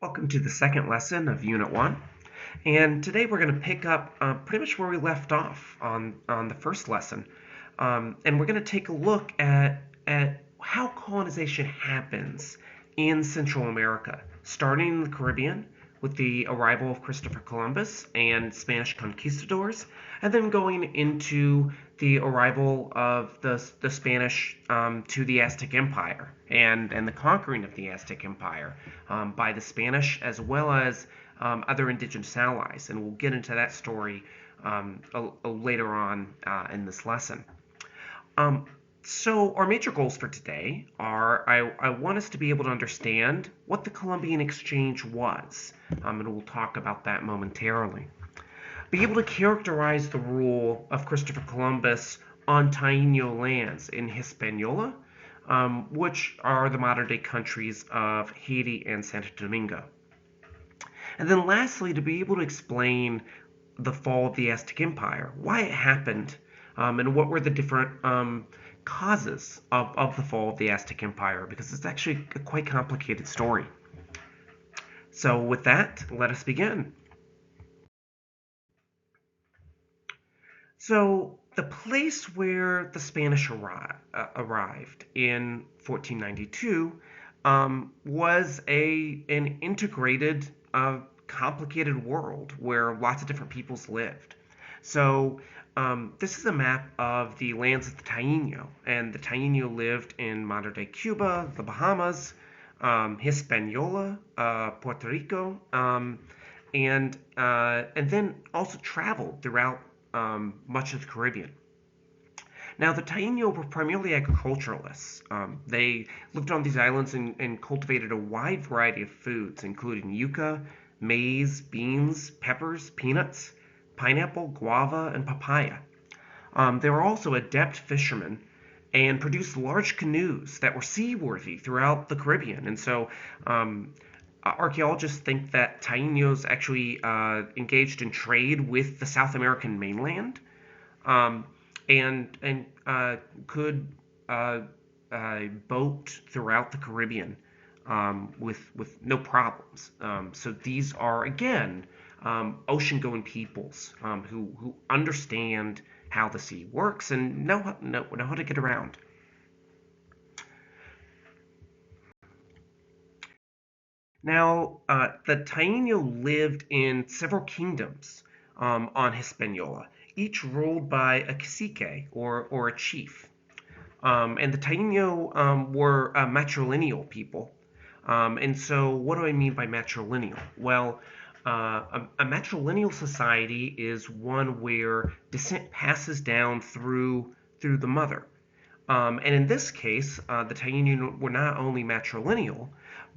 Welcome to the second lesson of Unit 1. And today we're going to pick up pretty much where we left off on the first lesson. And we're going to take a look at how colonization happens in Central America, starting in the Caribbean with the arrival of Christopher Columbus and Spanish conquistadors, and then going into the arrival of the Spanish to the Aztec Empire and the conquering of the Aztec Empire by the Spanish as well as other indigenous allies. And we'll get into that story later on in this lesson. So our major goals for today are I want us to be able to understand what the Columbian Exchange was, and we'll talk about that momentarily. Be able to characterize the rule of Christopher Columbus on Taino lands in Hispaniola, which are the modern-day countries of Haiti and Santo Domingo. And then lastly, to be able to explain the fall of the Aztec Empire, why it happened, and what were the different causes of the fall of the Aztec Empire, because it's actually a quite complicated story. So with that, let us begin. So the place where the Spanish arrived in 1492 was an integrated, complicated world where lots of different peoples lived. So this is a map of the lands of the Taino, and the Taino lived in modern-day Cuba, the Bahamas, Hispaniola, Puerto Rico, and then also traveled throughout much of the Caribbean. Now, the Taino were primarily agriculturalists. They lived on these islands and cultivated a wide variety of foods, including yuca, maize, beans, peppers, peanuts, pineapple, guava, and papaya. They were also adept fishermen and produced large canoes that were seaworthy throughout the Caribbean. And so archaeologists think that Taínos actually engaged in trade with the South American mainland, and could boat throughout the Caribbean with no problems. So these are again ocean-going peoples who understand how the sea works and know how to get around. Now, the Taino lived in several kingdoms on Hispaniola, each ruled by a cacique or a chief. And the Taino were a matrilineal people. And so what do I mean by matrilineal? Well, a matrilineal society is one where descent passes down through the mother. And in this case, the Taino were not only matrilineal,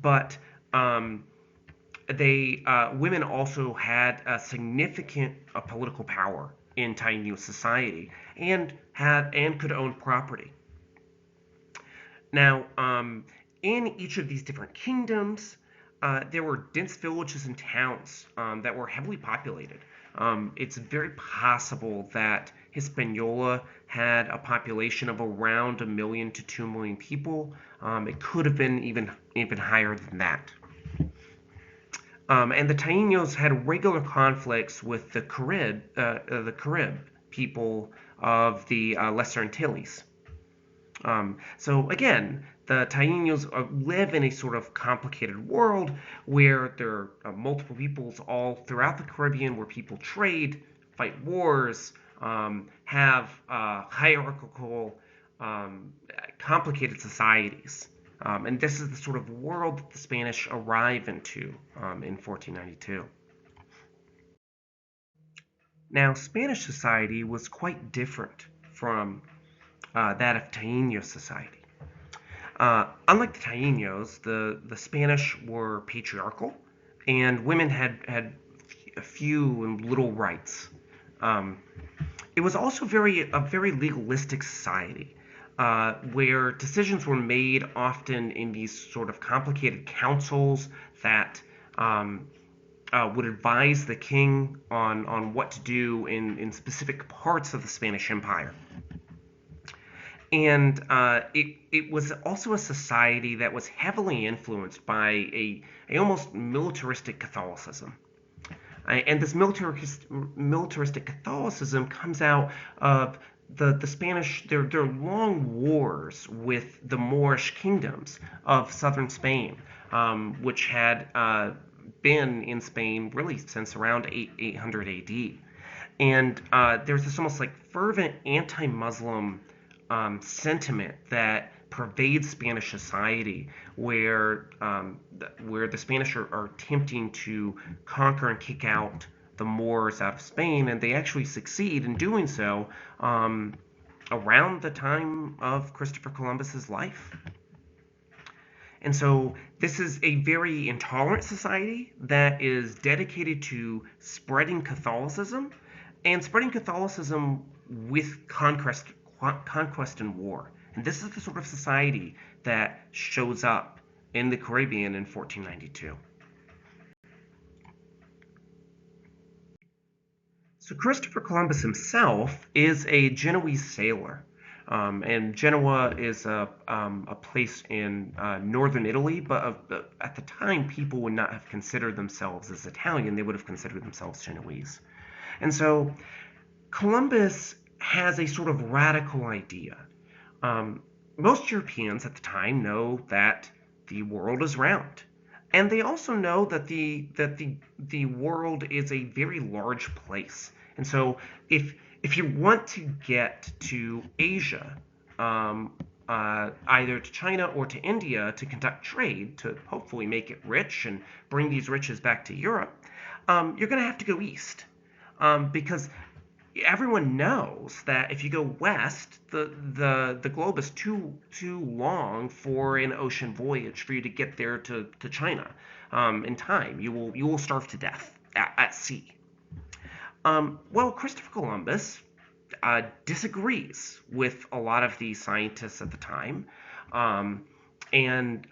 but women also had a significant political power in Taino society and could own property. Now, in each of these different kingdoms, there were dense villages and towns that were heavily populated. It's very possible that Hispaniola had a population of around 1 million to 2 million people. It could have been even higher than that. And the Taínos had regular conflicts with the Carib people of the Lesser Antilles. So again, the Taínos live in a sort of complicated world where there are multiple peoples all throughout the Caribbean, where people trade, fight wars, have hierarchical, complicated societies. And this is the sort of world that the Spanish arrive into in 1492. Now, Spanish society was quite different from that of Taino society. Unlike the Taínos, the Spanish were patriarchal, and women had few and little rights. It was also a very legalistic society, where decisions were made often in these sort of complicated councils that would advise the king on what to do in specific parts of the Spanish Empire. And it was also a society that was heavily influenced by a almost militaristic Catholicism. And this militaristic Catholicism comes out of the Spanish, their long wars with the Moorish kingdoms of southern Spain, which had been in Spain really since around 800 AD. And there's this almost like fervent anti-Muslim sentiment that pervades Spanish society, where the Spanish are attempting to conquer and kick out the Moors out of Spain, and they actually succeed in doing so around the time of Christopher Columbus's life. And so this is a very intolerant society that is dedicated to spreading Catholicism and spreading Catholicism with conquest and war. And this is the sort of society that shows up in the Caribbean in 1492. So Christopher Columbus himself is a Genoese sailor. And Genoa is a place in northern Italy, but at the time, people would not have considered themselves as Italian. They would have considered themselves Genoese. And so Columbus has a sort of radical idea. Most Europeans at the time know that the world is round. And they also know that the world is a very large place. And so if you want to get to Asia, either to China or to India to conduct trade, to hopefully make it rich and bring these riches back to Europe, you're going to have to go east. Because everyone knows that if you go west, the globe is too long for an ocean voyage for you to get there to China in time. You will starve to death at sea. Well, Christopher Columbus disagrees with a lot of these scientists at the time, and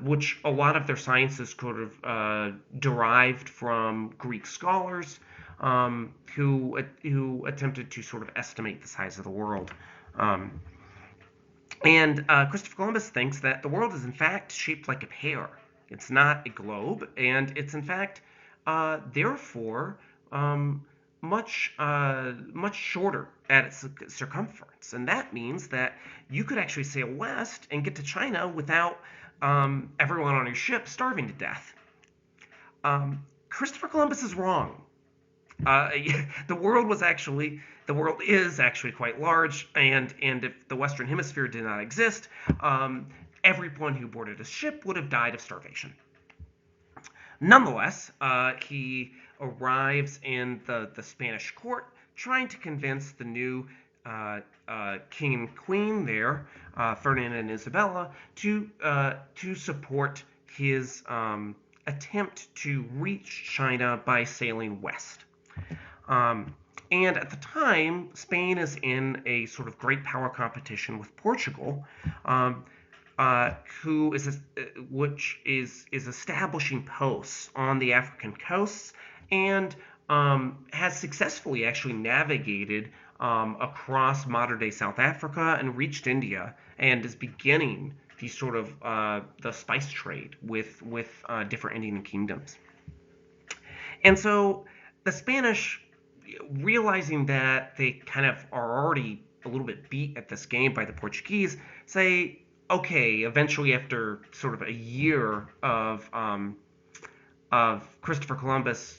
which a lot of their sciences sort of derived from Greek scholars who attempted to sort of estimate the size of the world. And Christopher Columbus thinks that the world is in fact shaped like a pear. It's not a globe, and it's in fact therefore much shorter at its circumference, and that means that you could actually sail west and get to China without everyone on your ship starving to death. Christopher Columbus is wrong. Uh, the world is actually quite large, and if the Western Hemisphere did not exist, everyone who boarded a ship would have died of starvation. Nonetheless, he arrives in the Spanish court, trying to convince the new king and queen there, Ferdinand and Isabella, to support his attempt to reach China by sailing west. And at the time, Spain is in a sort of great power competition with Portugal, who is which is establishing posts on the African coasts and has successfully actually navigated across modern day South Africa and reached India and is beginning the sort of the spice trade with different Indian kingdoms. And so the Spanish, realizing that they kind of are already a little bit beat at this game by the Portuguese, say, okay, eventually after sort of a year of Christopher Columbus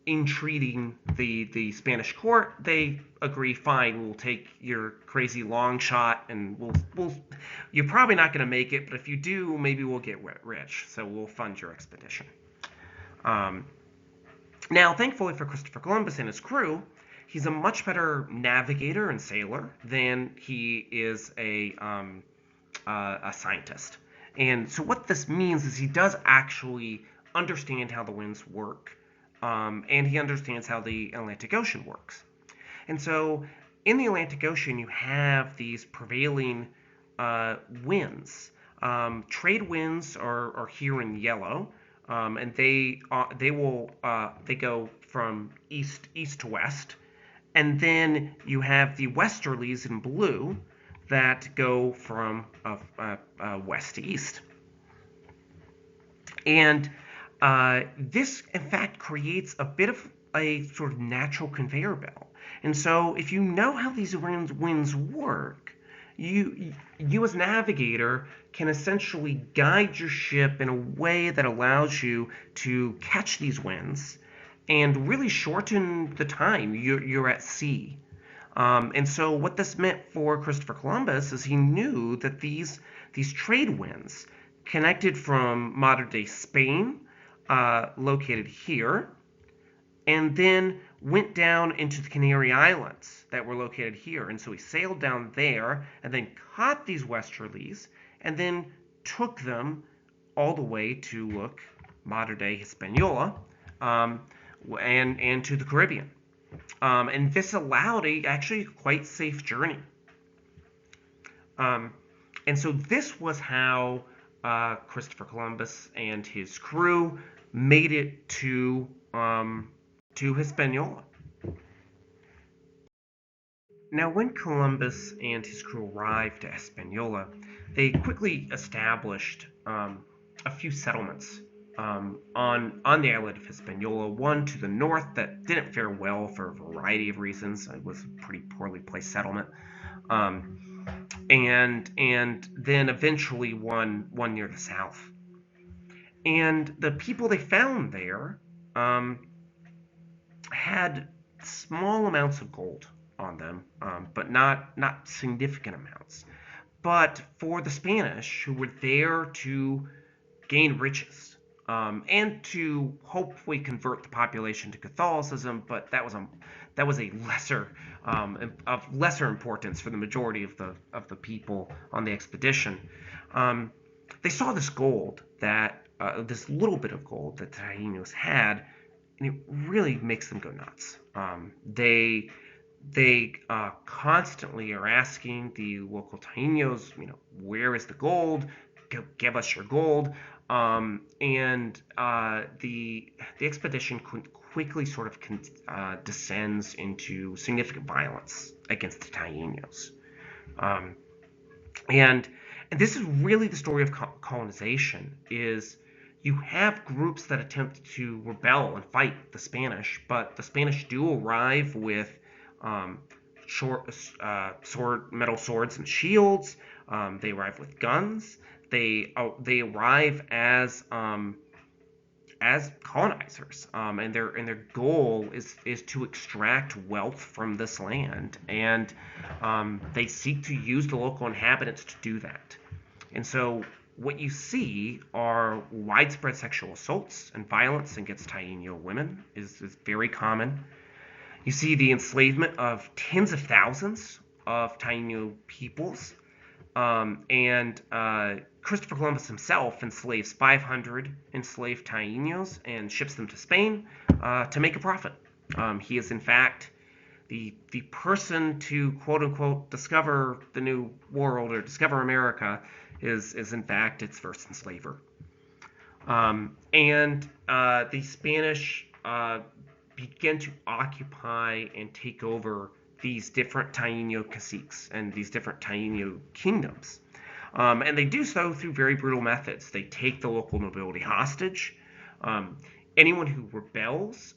entreating the Spanish court, they agree, fine, we'll take your crazy long shot, and we'll you're probably not going to make it, but if you do, maybe we'll get rich, so we'll fund your expedition. Now, thankfully for Christopher Columbus and his crew, he's a much better navigator and sailor than he is a scientist. And so what this means is he does actually understand how the winds work, and he understands how the Atlantic Ocean works. And so in the Atlantic Ocean, you have these prevailing winds. Trade winds are here in yellow, and they go from east to west, And then you have the westerlies in blue that go from west to east. And this, in fact, creates a bit of a sort of natural conveyor belt. And so if you know how these winds work, you as navigator can essentially guide your ship in a way that allows you to catch these winds and really shorten the time you're at sea. And so what this meant for Christopher Columbus is he knew that these trade winds connected from modern day Spain, located here, and then went down into the Canary Islands that were located here. And so he sailed down there and then caught these westerlies and then took them all the way to modern day Hispaniola, and to the Caribbean. And this allowed a actually quite safe journey. And so this was how Christopher Columbus and his crew made it to Hispaniola. Now, when Columbus and his crew arrived at Hispaniola, they quickly established a few settlements on the island of Hispaniola. One to the north that didn't fare well for a variety of reasons. It was a pretty poorly placed settlement. And then eventually one near the south. And the people they found there had small amounts of gold on them, but not significant amounts. But for the Spanish, who were there to gain riches, and to hopefully convert the population to Catholicism, but that was a lesser of lesser importance for the majority of the people on the expedition. They saw this gold that this little bit of gold that the Taínos had, and it really makes them go nuts. They constantly are asking the local Taínos, where is the gold? Give us your gold. And the expedition quickly sort of descends into significant violence against the Taínos. And this is really the story of colonization. Is you have groups that attempt to rebel and fight the Spanish, but the Spanish do arrive with metal swords and shields. They arrive with guns. They arrive as colonizers, and their goal is to extract wealth from this land, and they seek to use the local inhabitants to do that. And so what you see are widespread sexual assaults and violence against Taino women is very common. You see the enslavement of tens of thousands of Taino peoples, and Christopher Columbus himself enslaves 500 enslaved Taínos and ships them to Spain to make a profit. He is, in fact, the person to, quote-unquote, discover the New World or discover America is in fact, its first enslaver. And the Spanish begin to occupy and take over these different Taino caciques and these different Taino kingdoms. And they do so through very brutal methods. They take the local nobility hostage. Anyone who rebels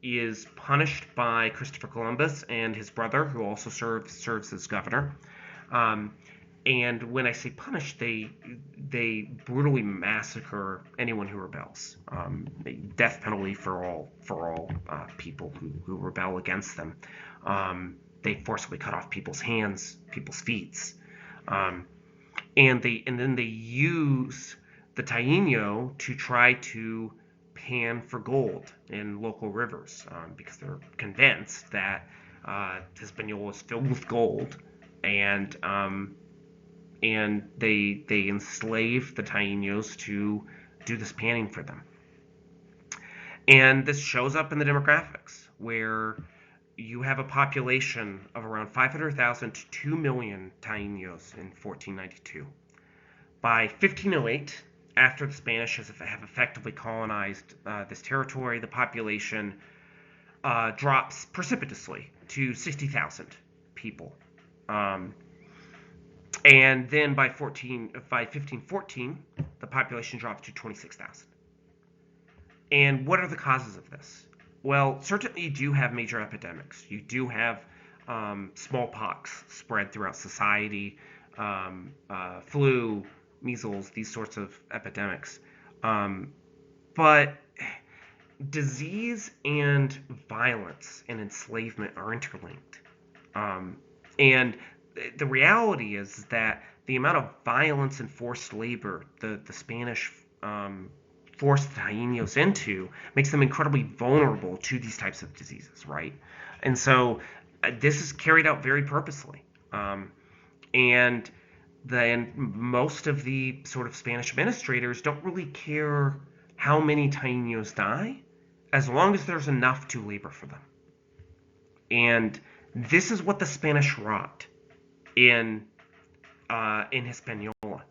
is punished by Christopher Columbus and his brother, who also serves as governor. And when I say punished, they brutally massacre anyone who rebels. Death penalty for all people who rebel against them. They forcibly cut off people's hands, people's feet, and then they use the Taino to try to pan for gold in local rivers, because they're convinced that Hispaniola is filled with gold, and they enslave the Taínos to do this panning for them. And this shows up in the demographics, where you have a population of around 500,000 to 2 million Taínos in 1492. By 1508, after the Spanish have effectively colonized this territory, the population drops precipitously to 60,000 people. Um, and then by 1514, the population drops to 26,000. And what are the causes of this? Well, certainly you do have major epidemics. You do have smallpox spread throughout society, flu, measles, these sorts of epidemics. Um, but disease and violence and enslavement are interlinked. Um, and the reality is that the amount of violence and forced labor the Spanish forced the Taínos into makes them incredibly vulnerable to these types of diseases, right? And so this is carried out very purposely. And then most of the sort of Spanish administrators don't really care how many Taínos die, as long as there's enough to labor for them. And this is what the Spanish wrought in Hispaniola.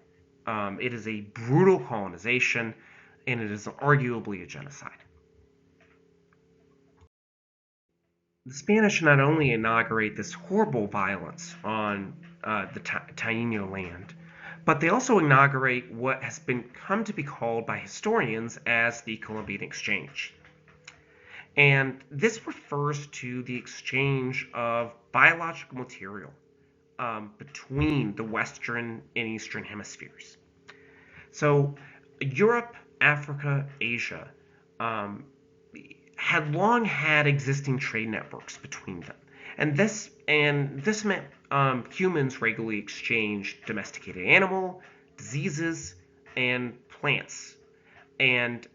It is a brutal colonization, and it is arguably a genocide. The Spanish not only inaugurate this horrible violence on the Taino land, but they also inaugurate what has come to be called by historians as the Columbian Exchange. And this refers to the exchange of biological material between the Western and Eastern hemispheres. So, Europe, Africa, Asia um, had long had existing trade networks between them, and this meant humans regularly exchanged domesticated animal, diseases, and plants. And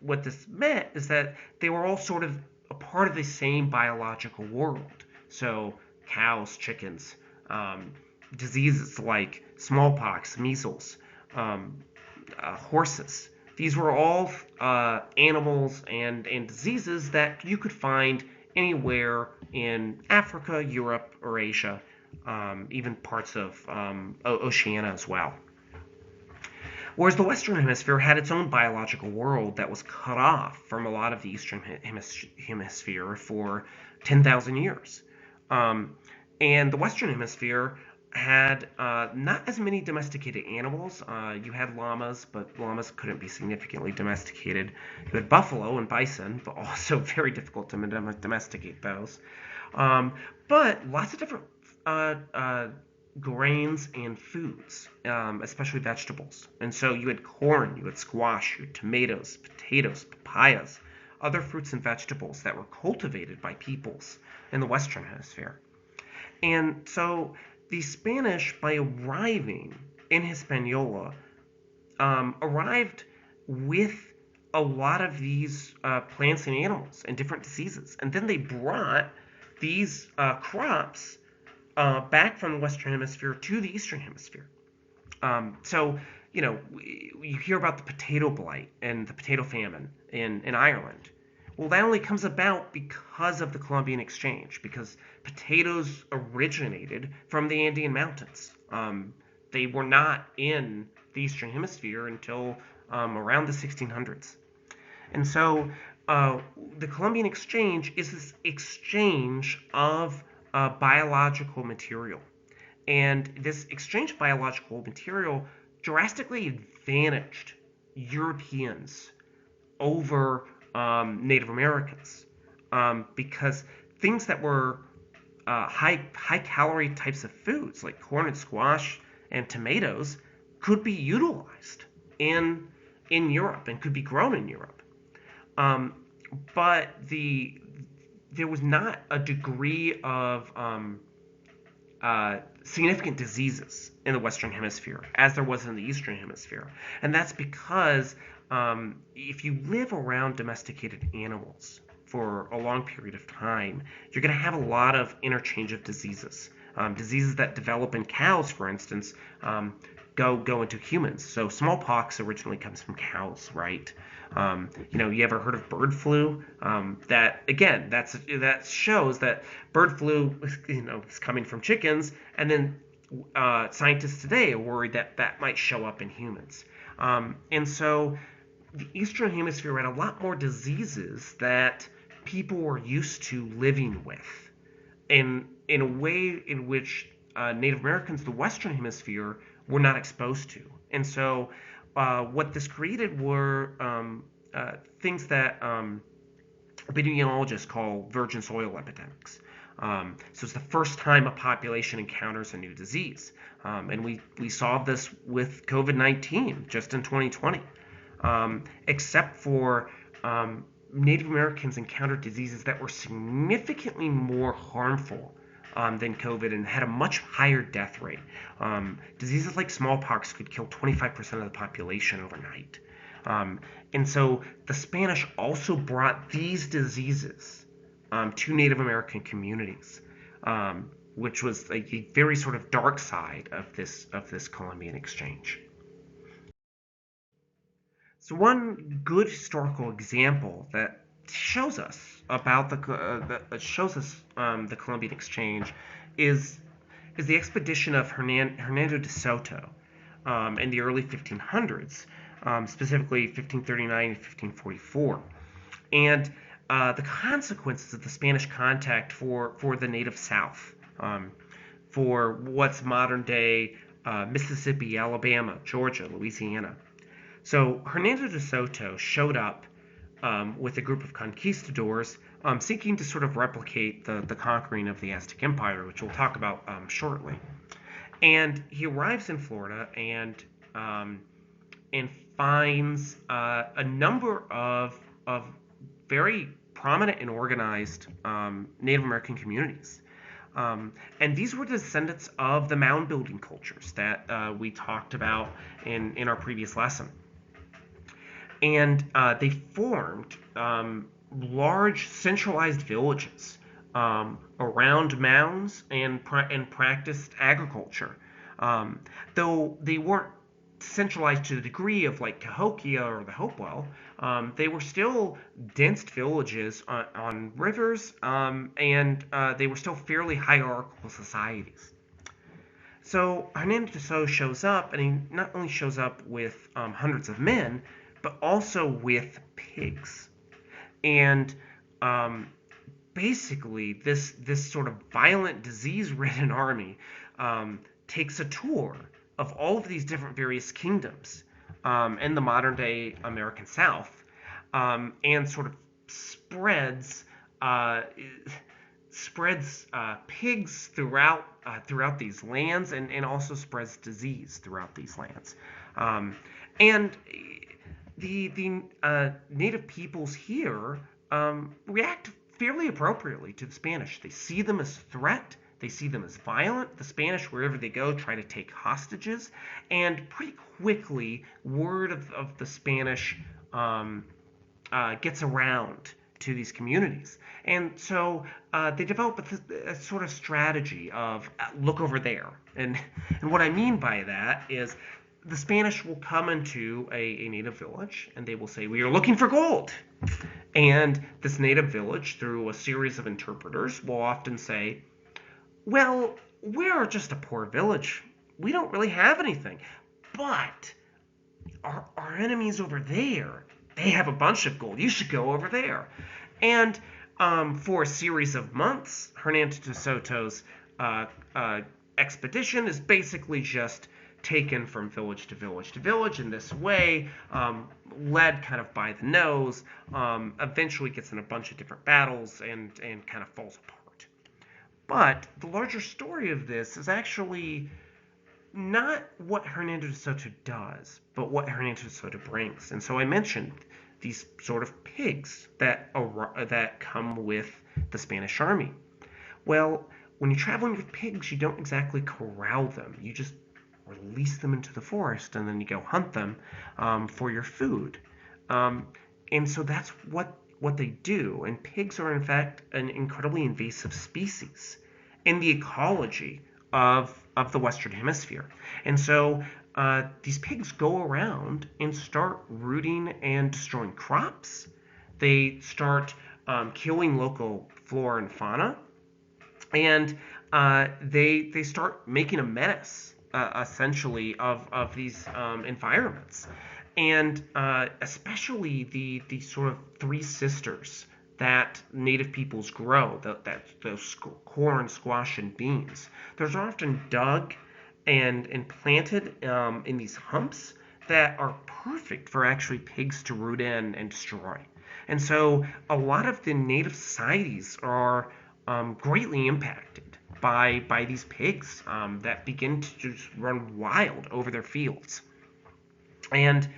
what this meant is that they were all sort of a part of the same biological world. So cows, chickens, diseases like smallpox, measles, um, horses. These were all animals and diseases that you could find anywhere in Africa, Europe, or Asia, even parts of Oceania as well. Whereas the Western Hemisphere had its own biological world that was cut off from a lot of the Eastern Hemisphere for 10,000 years. And the Western Hemisphere had not as many domesticated animals. You had llamas, but llamas couldn't be significantly domesticated. You had buffalo and bison, but also very difficult to domesticate those. But lots of different grains and foods, especially vegetables. And so you had corn, you had squash, you had tomatoes, potatoes, papayas, other fruits and vegetables that were cultivated by peoples in the Western Hemisphere. And so the Spanish, by arriving in Hispaniola, arrived with a lot of these plants and animals and different diseases. And then they brought these crops back from the Western Hemisphere to the Eastern Hemisphere. So, you hear about the potato blight and the potato famine in Ireland. Well, that only comes about because of the Columbian Exchange, because potatoes originated from the Andean Mountains. They were not in the Eastern Hemisphere until around the 1600s. And so the Columbian Exchange is this exchange of biological material. And this exchange of biological material drastically advantaged Europeans over Native Americans, because things that were high calorie types of foods like corn and squash and tomatoes could be utilized in Europe and could be grown in Europe. But there was not a degree of significant diseases in the Western Hemisphere as there was in the Eastern Hemisphere. And that's because if you live around domesticated animals for a long period of time, you're going to have a lot of interchange of diseases. Diseases that develop in cows, for instance, go into humans. So smallpox originally comes from cows, right? You ever heard of bird flu? That shows that bird flu, is coming from chickens, and then scientists today are worried that might show up in humans. And so the Eastern Hemisphere had a lot more diseases that people were used to living with, in a way in which Native Americans, the Western Hemisphere, were not exposed to. And so, what this created were things that epidemiologists call virgin soil epidemics. So it's the first time a population encounters a new disease. And we saw this with COVID-19 just in 2020. Except for Native Americans encountered diseases that were significantly more harmful than COVID and had a much higher death rate. Diseases like smallpox could kill 25% of the population overnight. And so the Spanish also brought these diseases to Native American communities, which was a very sort of dark side of this Columbian exchange. So one good historical example that shows us about the Columbian exchange is the expedition of Hernando de Soto in the early 1500s, specifically 1539 and 1544, and the consequences of the Spanish contact for the native South, for what's modern day Mississippi, Alabama, Georgia, Louisiana. So Hernando de Soto showed up with a group of conquistadors seeking to sort of replicate the conquering of the Aztec Empire, which we'll talk about shortly. And he arrives in Florida and finds a number of very prominent and organized Native American communities. And these were descendants of the mound building cultures that we talked about in our previous lesson. And they formed large centralized villages around mounds and practiced agriculture. Though they weren't centralized to the degree of like Cahokia or the Hopewell, they were still dense villages on rivers, and they were still fairly hierarchical societies. So Hernando de Soto shows up, and he not only shows up with hundreds of men, but also with pigs. And basically, this sort of violent, disease-ridden army takes a tour of all of these different various kingdoms in the modern-day American South, and sort of spreads pigs throughout these lands, and also spreads disease throughout these lands. And the native peoples here react fairly appropriately to the Spanish. They see them as threat. They see them as violent. The Spanish, wherever they go, try to take hostages. And pretty quickly, word of the Spanish gets around to these communities. And so they develop a sort of strategy of look over there. And what I mean by that is the Spanish will come into a native village and they will say, we are looking for gold. And this native village, through a series of interpreters, will often say, well, we're just a poor village. We don't really have anything. But our enemies over there, they have a bunch of gold. You should go over there. And for a series of months, Hernando de Soto's expedition is basically just taken from village to village to village in this way, led kind of by the nose, eventually gets in a bunch of different battles and kind of falls apart. But the larger story of this is actually not what Hernando de Soto does, but what Hernando de Soto brings. And so I mentioned these sort of pigs that come with the Spanish army. Well, when you're traveling with pigs, you don't exactly corral them. You just release them into the forest, and then you go hunt them for your food. And so that's what they do. And pigs are, in fact, an incredibly invasive species in the ecology of the Western Hemisphere. And so these pigs go around and start rooting and destroying crops. They start killing local flora and fauna. And they start making a menace, essentially, of these environments. And especially the sort of three sisters that native peoples grow, those corn, squash, and beans. Those are often dug and planted in these humps that are perfect for actually pigs to root in and destroy. And so a lot of the native societies are greatly impacted by these pigs that begin to just run wild over their fields. And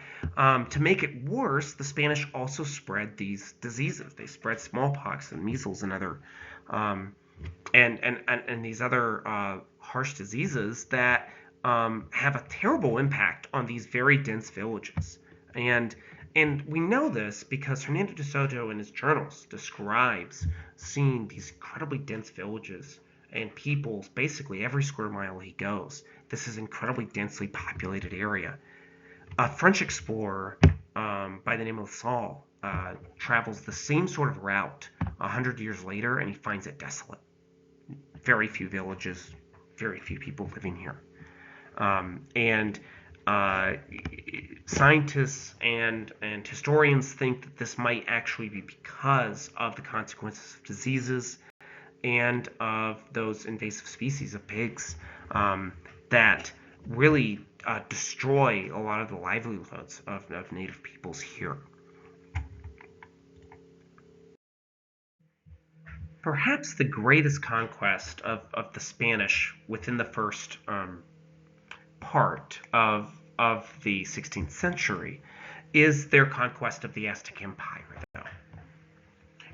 to make it worse, the Spanish also spread these diseases. They spread smallpox and measles and other and these other harsh diseases that have a terrible impact on these very dense villages. And and we know this because Hernando de Soto in his journals describes seeing these incredibly dense villages and peoples basically every square mile he goes. This is an incredibly densely populated area. A French explorer by the name of Saul travels the same sort of route 100 years later, and he finds it desolate. Very few villages, very few people living here. And scientists and historians think that this might actually be because of the consequences of diseases and of those invasive species of pigs that really destroy a lot of the livelihoods of native peoples here. Perhaps the greatest conquest of the Spanish within the first part of the 16th century is their conquest of the Aztec Empire, though.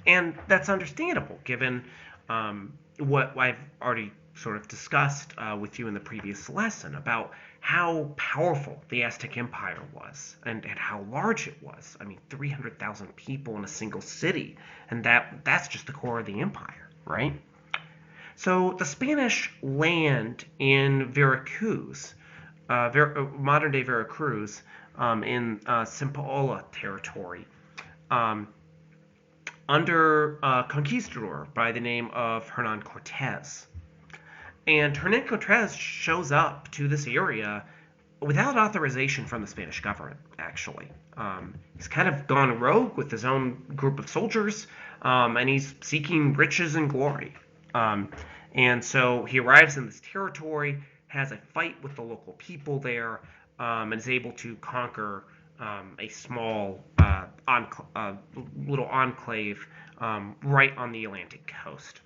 And that's understandable given what I've already sort of discussed with you in the previous lesson about how powerful the Aztec Empire was and how large it was. I mean, 300,000 people in a single city, and that's just the core of the empire, right? So the Spanish land in Veracruz, modern-day Veracruz, in Cempoala territory, under a conquistador by the name of Hernan Cortez. And Hernan Cortez shows up to this area without authorization from the Spanish government, actually. He's kind of gone rogue with his own group of soldiers, and he's seeking riches and glory. And so he arrives in this territory, has a fight with the local people there, and is able to conquer a small little enclave right on the Atlantic coast.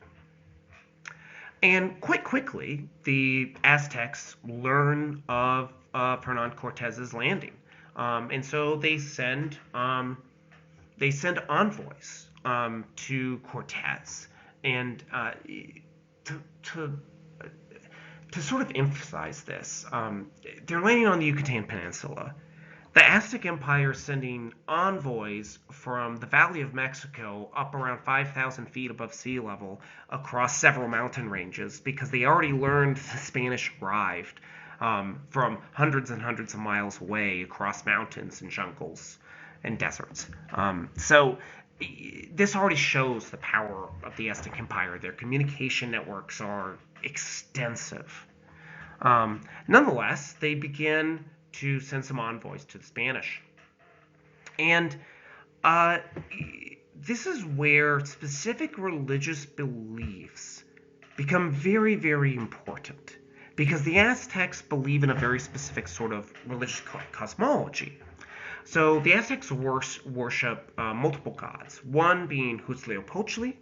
And quite quickly, the Aztecs learn of Hernan Cortez's landing, and so they send envoys to Cortez, and to sort of emphasize this, they're landing on the Yucatan Peninsula. The Aztec Empire is sending envoys from the Valley of Mexico up around 5,000 feet above sea level across several mountain ranges because they already learned the Spanish arrived from hundreds and hundreds of miles away across mountains and jungles and deserts. So this already shows the power of the Aztec Empire. Their communication networks are extensive. Nonetheless, they begin to send some envoys to the Spanish. And this is where specific religious beliefs become very, very important because the Aztecs believe in a very specific sort of religious cosmology. So the Aztecs worship multiple gods, one being Huitzilopochtli,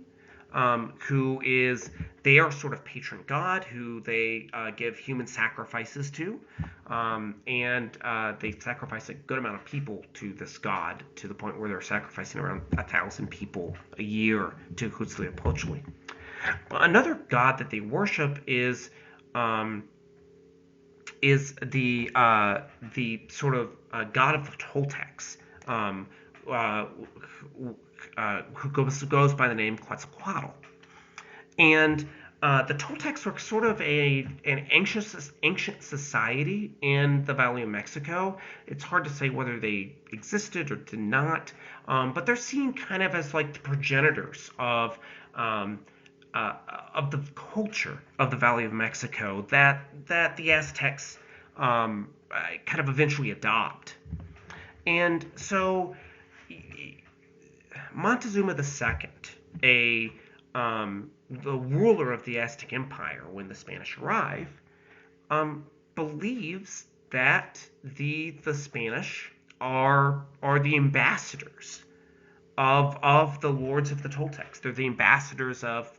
who is their sort of patron god, who they give human sacrifices to, and they sacrifice a good amount of people to this god, to the point where they're sacrificing around 1,000 people a year to Huitzilopochtli. Another god that they worship is the sort of god of the Toltecs, who goes by the name Quetzalcoatl. And the Toltecs were sort of an ancient society in the Valley of Mexico. It's hard to say whether they existed or did not, but they're seen kind of as like the progenitors of the culture of the Valley of Mexico that the Aztecs kind of eventually adopt. And so Montezuma II, the ruler of the Aztec Empire when the Spanish arrive, believes that the Spanish are the ambassadors of the lords of the Toltecs. They're the ambassadors of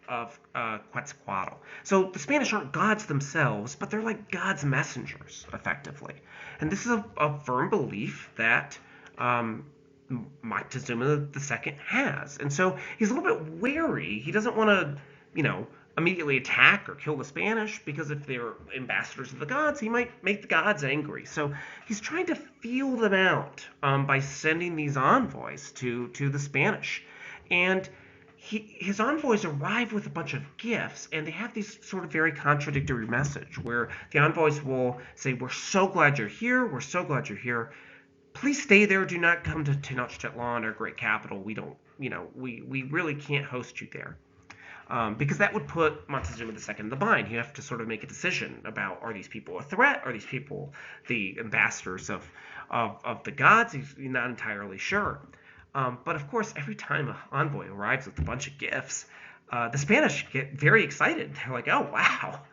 Quetzalcoatl. So the Spanish aren't gods themselves, but they're like God's messengers, effectively. And this is a firm belief that Moctezuma II has. And so he's a little bit wary. He doesn't want to, immediately attack or kill the Spanish, because if they're ambassadors of the gods, he might make the gods angry. So he's trying to feel them out by sending these envoys to the Spanish. And his envoys arrive with a bunch of gifts, and they have these sort of very contradictory message where the envoys will say, "We're so glad you're here. We're so glad you're here. Please stay there. Do not come to Tenochtitlan, our great capital. We don't, we really can't host you there." Because that would put Montezuma II in the bind. He'd have to sort of make a decision about, are these people a threat? Are these people the ambassadors of the gods? He's not entirely sure. But of course, every time an envoy arrives with a bunch of gifts, the Spanish get very excited. They're like, "Oh wow,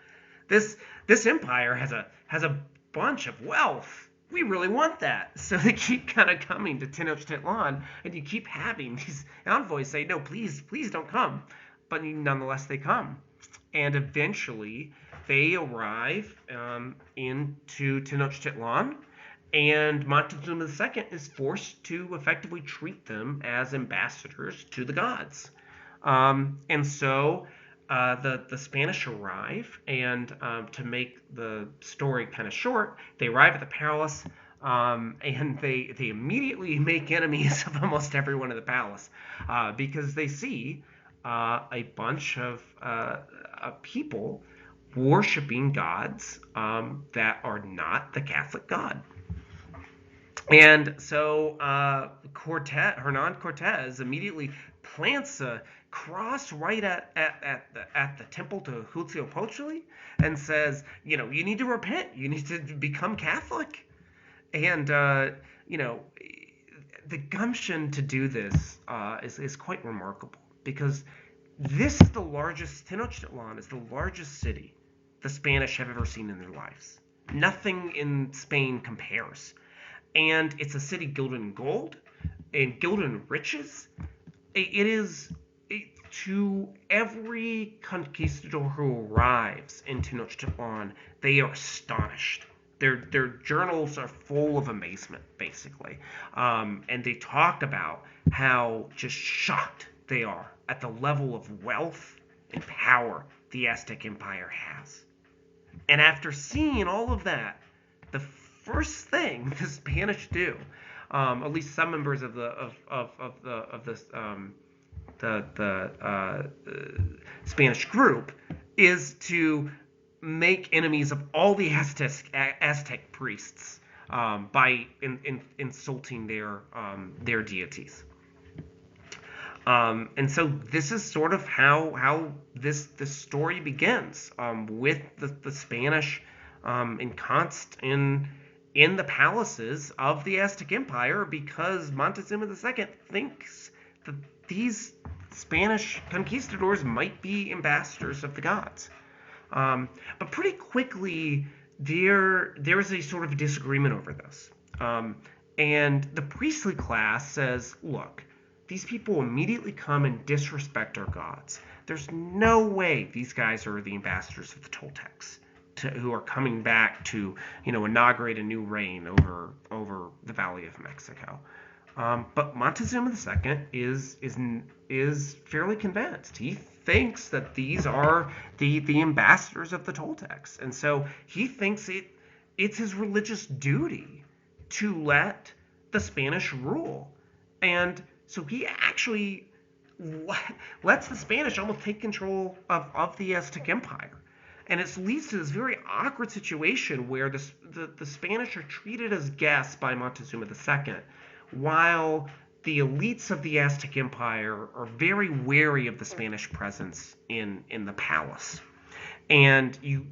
this empire has a bunch of wealth. We really want that." So they keep kind of coming to Tenochtitlan, and you keep having these envoys say, "No, please don't come." But nonetheless, they come. And eventually, they arrive into Tenochtitlan, and Montezuma II is forced to effectively treat them as ambassadors to the gods. And so the Spanish arrive, and to make the story kind of short, they arrive at the palace, and they immediately make enemies of almost everyone in the palace, because they see a bunch of people worshiping gods that are not the Catholic God. And so Hernan Cortez immediately plants a cross right at the temple to Huitzilopochtli and says, you need to repent. You need to become Catholic. And, the gumption to do this is quite remarkable, because this is the largest, Tenochtitlan is the largest city the Spanish have ever seen in their lives. Nothing in Spain compares. And it's a city gilded in gold and gilded in riches. It is, to every conquistador who arrives in Tenochtitlan, they are astonished. Their journals are full of amazement, basically. And they talk about how just shocked they are at the level of wealth and power the Aztec Empire has. And after seeing all of that, the first thing the Spanish do, at least some members of the Spanish group, is to make enemies of all the Aztec priests by insulting their deities. And so this is sort of how this story begins, with the Spanish ensconced in the palaces of the Aztec Empire, because Montezuma II thinks that these Spanish conquistadors might be ambassadors of the gods. But pretty quickly, there's a sort of disagreement over this. And the priestly class says, look, these people immediately come and disrespect our gods. There's no way these guys are the ambassadors of the Toltecs, who are coming back to, inaugurate a new reign over the Valley of Mexico. But Montezuma II is fairly convinced. He thinks that these are the ambassadors of the Toltecs, and so he thinks it's his religious duty to let the Spanish rule. And so he actually lets the Spanish almost take control of the Aztec Empire. And it leads to this very awkward situation where the Spanish are treated as guests by Montezuma II, while the elites of the Aztec Empire are very wary of the Spanish presence in the palace. And you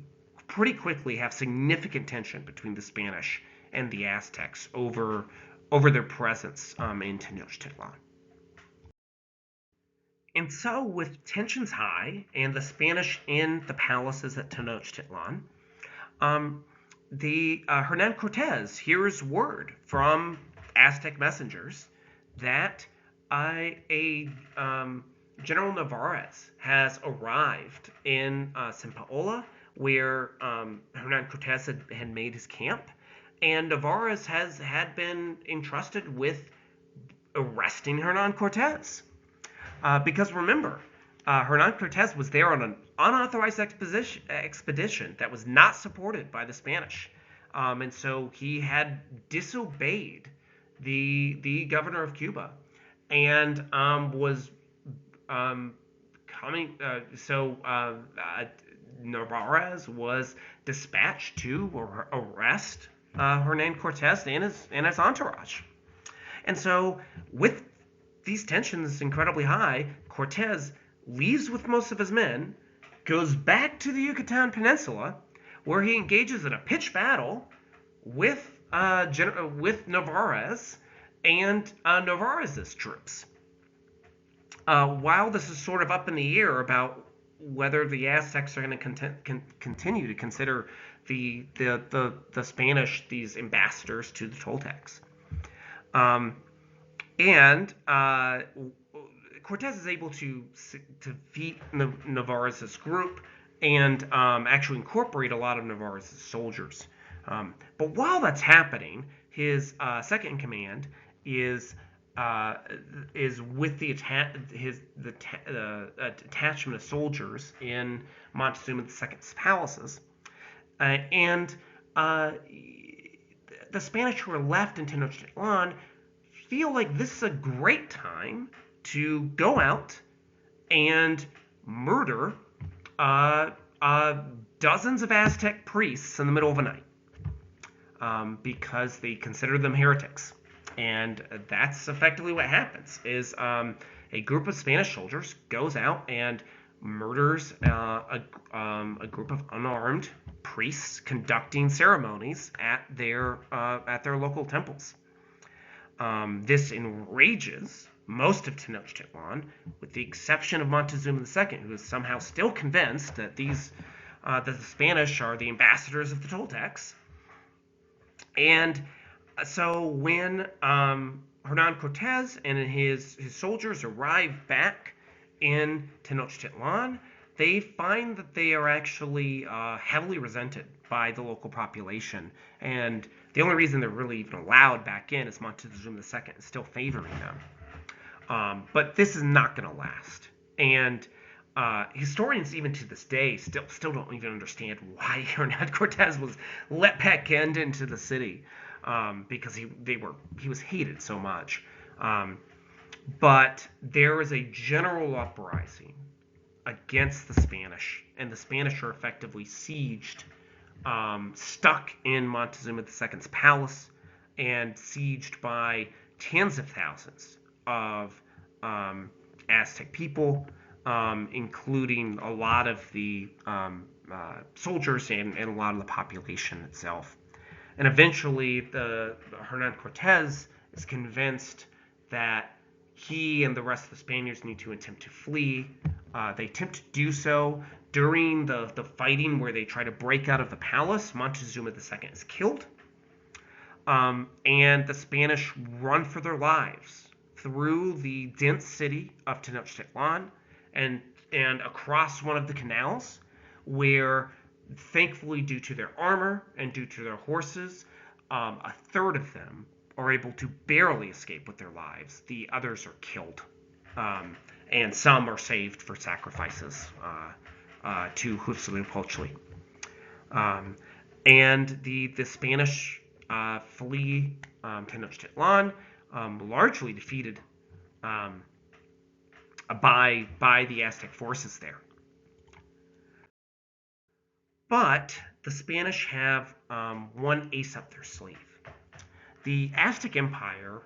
pretty quickly have significant tension between the Spanish and the Aztecs over their presence in Tenochtitlan. And so, with tensions high and the Spanish in the palaces at Tenochtitlan, um, the Hernan Cortez hears word from Aztec messengers that a General Narvaez has arrived in Cimpaola, where Hernan Cortez had made his camp, and Narvaez had been entrusted with arresting Hernan Cortez. Because remember, Hernan Cortez was there on an unauthorized expedition that was not supported by the Spanish. And so he had disobeyed the governor of Cuba and was coming. Narvaez was dispatched to arrest Hernan Cortez and his entourage. And so, with these tensions incredibly high, Cortez leaves with most of his men, goes back to the Yucatan Peninsula, where he engages in a pitched battle with with Narvaez and Narvaez's troops. While this is sort of up in the air about whether the Aztecs are going to continue to consider the Spanish these ambassadors to the Toltecs. And Cortez is able to defeat Narvaez's group and actually incorporate a lot of Narvaez's soldiers. But while that's happening, his second in command is with the detachment of soldiers in Montezuma II's palaces, and the Spanish who are left in Tenochtitlan feel like this is a great time to go out and murder dozens of Aztec priests in the middle of the night because they consider them heretics. And that's effectively what happens, is a group of Spanish soldiers goes out and murders a group of unarmed priests conducting ceremonies at their local temples. This enrages most of Tenochtitlan, with the exception of Montezuma II, who is somehow still convinced that that the Spanish are the ambassadors of the Toltecs. And so when Hernan Cortez and his soldiers arrive back in Tenochtitlan, they find that they are actually heavily resented by the local population. And the only reason they're really even allowed back in is Montezuma II is still favoring them. But this is not going to last. And historians, even to this day, still don't even understand why Hernan Cortez was let back into the city, because he was hated so much. But there is a general uprising against the Spanish, and the Spanish are effectively sieged, stuck in Montezuma II's palace, and sieged by tens of thousands of Aztec people, including a lot of the soldiers and a lot of the population itself. And eventually, Hernan Cortez is convinced that he and the rest of the Spaniards need to attempt to flee. They attempt to do so during the fighting where they try to break out of the palace. Montezuma II is killed, and the Spanish run for their lives through the dense city of Tenochtitlan and across one of the canals, where, thankfully, due to their armor and due to their horses, a third of them are able to barely escape with their lives. The others are killed, and some are saved for sacrifices to Huitzilopochtli. And the Spanish flee Tenochtitlan, largely defeated by the Aztec forces there. But the Spanish have one ace up their sleeve. The Aztec Empire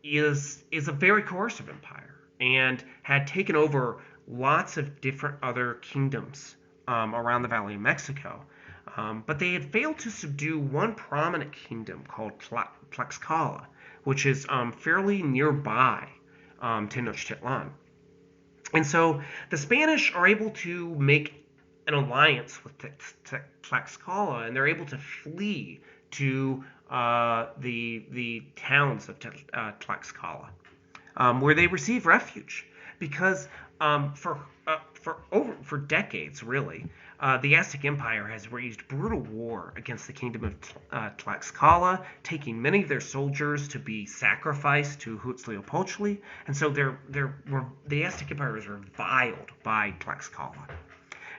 is a very coercive empire and had taken over lots of different other kingdoms around the Valley of Mexico. But they had failed to subdue one prominent kingdom called Tlaxcala, which is fairly nearby Tenochtitlan. And so the Spanish are able to make an alliance with Tlaxcala, and they're able to flee to the towns of Tlaxcala, where they receive refuge, because for decades, really, the Aztec Empire has waged brutal war against the kingdom of Tlaxcala, taking many of their soldiers to be sacrificed to Huitzilopochtli, and so the Aztec Empire is reviled by Tlaxcala.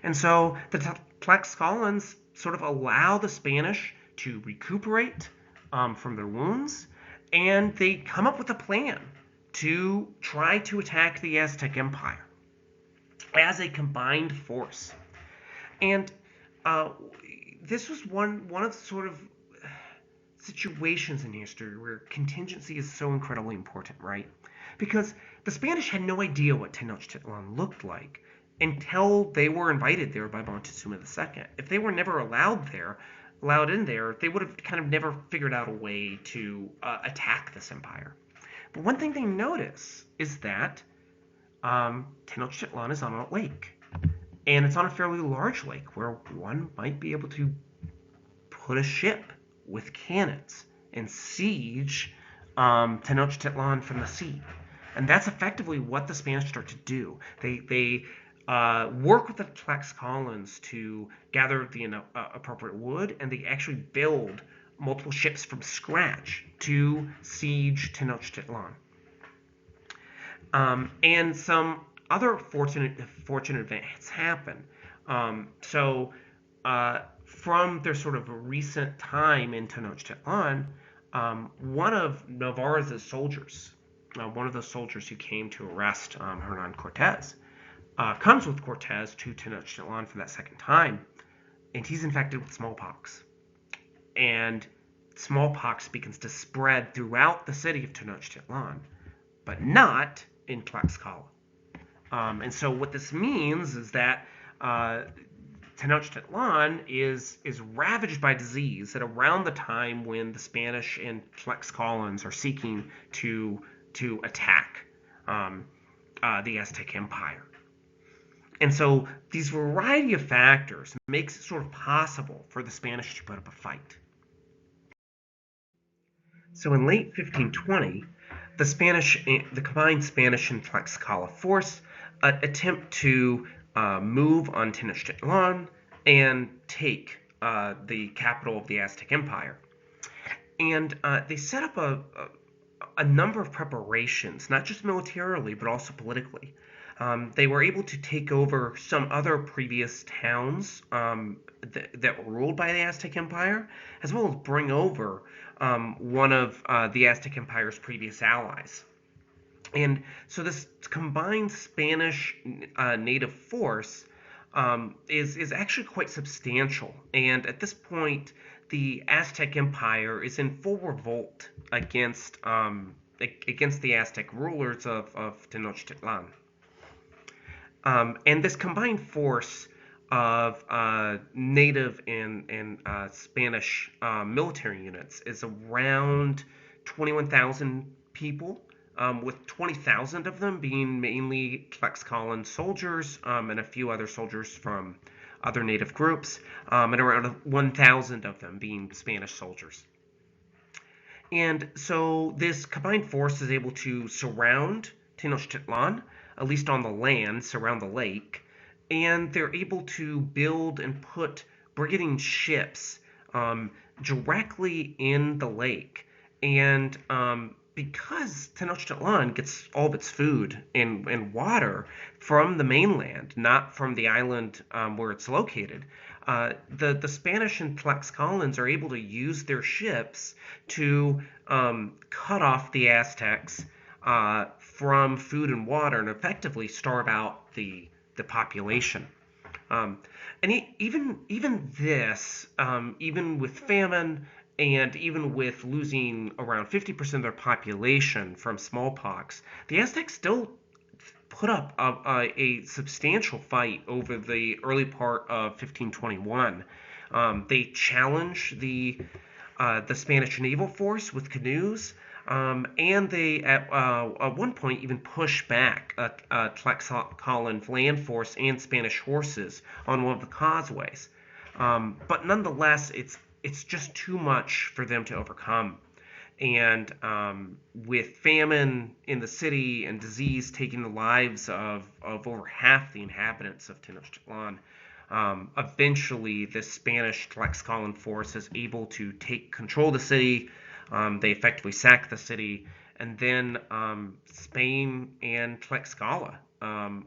And so the Tlaxcalans sort of allow the Spanish to recuperate from their wounds, and they come up with a plan to try to attack the Aztec Empire as a combined force. And this was one of the sort of situations in history where contingency is so incredibly important, right? Because the Spanish had no idea what Tenochtitlan looked like until they were invited there by Montezuma II. If they were never allowed in there, they would have kind of never figured out a way to attack this empire. But one thing they notice is that Tenochtitlan is on a lake. And it's on a fairly large lake where one might be able to put a ship with cannons and siege Tenochtitlan from the sea. And that's effectively what the Spanish start to do. They work with the Tlaxcalans to gather the appropriate wood, and they actually build multiple ships from scratch to siege Tenochtitlan. And some other fortunate events happen. From their sort of recent time in Tenochtitlan, one of Narvaez's soldiers, one of the soldiers who came to arrest Hernan Cortez, comes with Cortez to Tenochtitlan for that second time, and he's infected with smallpox. And smallpox begins to spread throughout the city of Tenochtitlan, but not in Tlaxcala. And so what this means is that Tenochtitlan is ravaged by disease at around the time when the Spanish and Tlaxcalans are seeking to attack the Aztec Empire. And so these variety of factors makes it sort of possible for the Spanish to put up a fight. So in late 1520, the combined Spanish and Tlaxcala force attempt to move on Tenochtitlan and take the capital of the Aztec Empire. And they set up a number of preparations, not just militarily, but also politically. They were able to take over some other previous towns that were ruled by the Aztec Empire, as well as bring over one of the Aztec Empire's previous allies. And so this combined Spanish native force is actually quite substantial. And at this point, the Aztec Empire is in full revolt against the Aztec rulers of Tenochtitlan. And this combined force of native and Spanish military units is around 21,000 people, with 20,000 of them being mainly Tlaxcalan soldiers and a few other soldiers from other native groups, and around 1,000 of them being Spanish soldiers. And so this combined force is able to surround Tenochtitlan, at least on the land, surround the lake, and they're able to build and put brigading ships directly in the lake. And because Tenochtitlan gets all of its food and water from the mainland, not from the island where it's located, the Spanish and Tlaxcalans are able to use their ships to cut off the Aztecs from food and water and effectively starve out the population. And even this, even with famine and even with losing around 50% of their population from smallpox, the Aztecs still put up a substantial fight over the early part of 1521. They challenged the Spanish naval force with canoes. And they, at one point, even pushed back a Tlaxcalan land force and Spanish horses on one of the causeways. But nonetheless, it's just too much for them to overcome. And with famine in the city and disease taking the lives of over half the inhabitants of Tenochtitlan, eventually the Spanish Tlaxcalan force is able to take control of the city. They effectively sack the city, and then Spain and Tlaxcala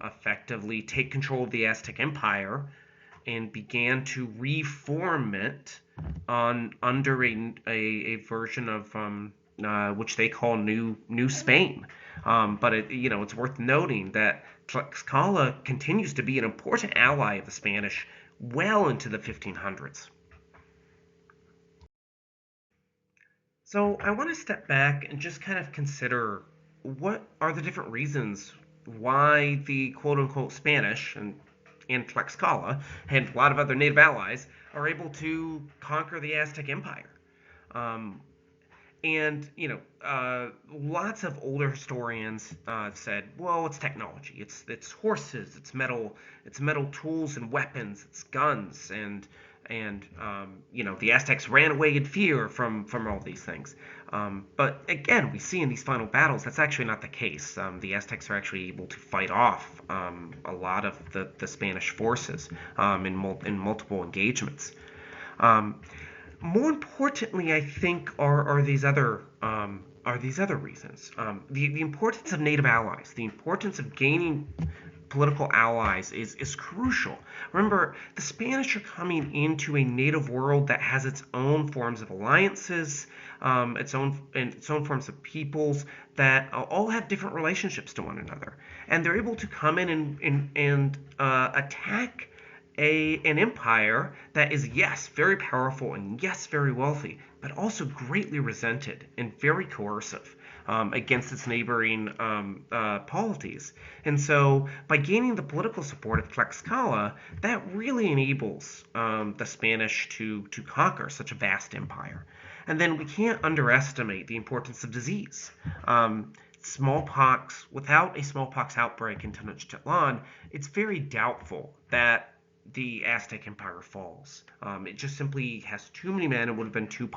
effectively take control of the Aztec Empire and began to reform it under a version of which they call New Spain. But it's worth noting that Tlaxcala continues to be an important ally of the Spanish well into the 1500s. So I want to step back and just kind of consider what are the different reasons why the quote unquote Spanish and Tlaxcala and a lot of other native allies are able to conquer the Aztec Empire. Um, and lots of older historians said, well, it's technology, it's horses, it's metal tools and weapons, it's guns, and the Aztecs ran away in fear from all these things. But again, we see in these final battles that's actually not the case. The Aztecs are actually able to fight off a lot of the Spanish forces in multiple engagements. Um, More importantly, I think are these other reasons. The importance of native allies, the importance of gaining political allies is crucial. Remember, the Spanish are coming into a native world that has its own forms of alliances, its own forms of peoples that all have different relationships to one another, and they're able to come in and attack an empire that is, yes, very powerful and, yes, very wealthy, but also greatly resented and very coercive against its neighboring polities. And so, by gaining the political support of Tlaxcala, that really enables the Spanish to conquer such a vast empire. And then we can't underestimate the importance of disease. Smallpox, without a smallpox outbreak in Tenochtitlan, it's very doubtful that the Aztec Empire falls. It just simply has too many men. It would have been too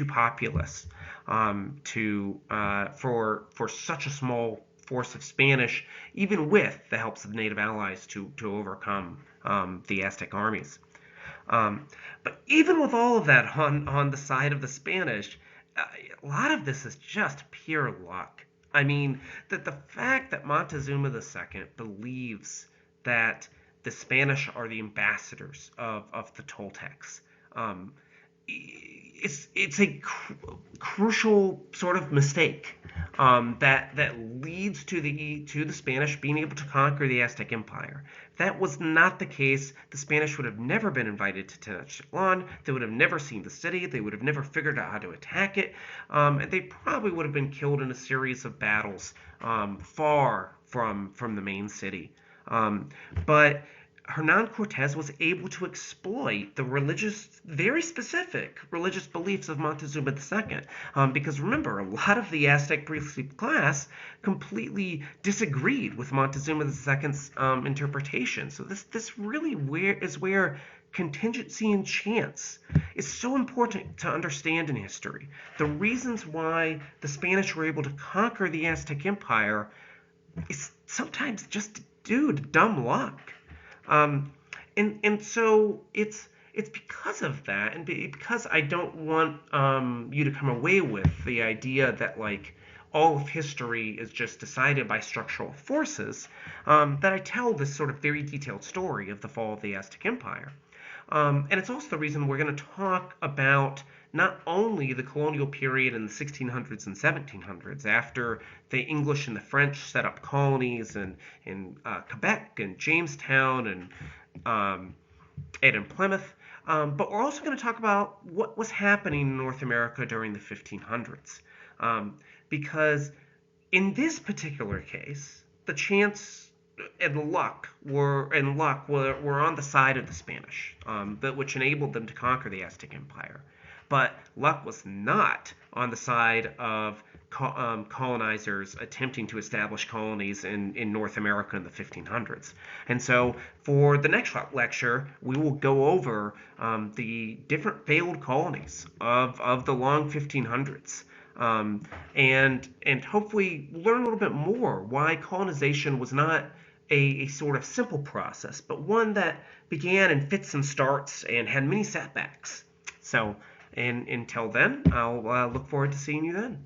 populous for such a small force of Spanish, even with the helps of native allies to overcome the Aztec armies. But even with all of that on the side of the Spanish, a lot of this is just pure luck. I mean, that the fact that Montezuma II believes that the Spanish are the ambassadors of the Toltecs. It's a crucial sort of mistake that leads to the Spanish being able to conquer the Aztec Empire. If that was not the case, the Spanish would have never been invited to Tenochtitlan. They would have never seen the city. They would have never figured out how to attack it, and they probably would have been killed in a series of battles far from the main city. But Hernan Cortez was able to exploit the very specific religious beliefs of Montezuma II. Because remember, a lot of the Aztec priestly class completely disagreed with Montezuma II's interpretation. So this really is where contingency and chance is so important to understand in history. The reasons why the Spanish were able to conquer the Aztec Empire is sometimes just due to dumb luck. And so it's because of that, and because I don't want you to come away with the idea that like all of history is just decided by structural forces, that I tell this sort of very detailed story of the fall of the Aztec Empire. And it's also the reason we're going to talk about not only the colonial period in the 1600s and 1700s, after the English and the French set up colonies in Quebec and Jamestown and in Plymouth, but we're also going to talk about what was happening in North America during the 1500s. Because in this particular case, the chance and luck were on the side of the Spanish, which enabled them to conquer the Aztec Empire. But luck was not on the side of colonizers attempting to establish colonies in North America in the 1500s. And so, for the next lecture, we will go over the different failed colonies of the long 1500s. And hopefully learn a little bit more why colonization was not a sort of simple process, but one that began in fits and starts and had many setbacks. So, and until then, I'll look forward to seeing you then.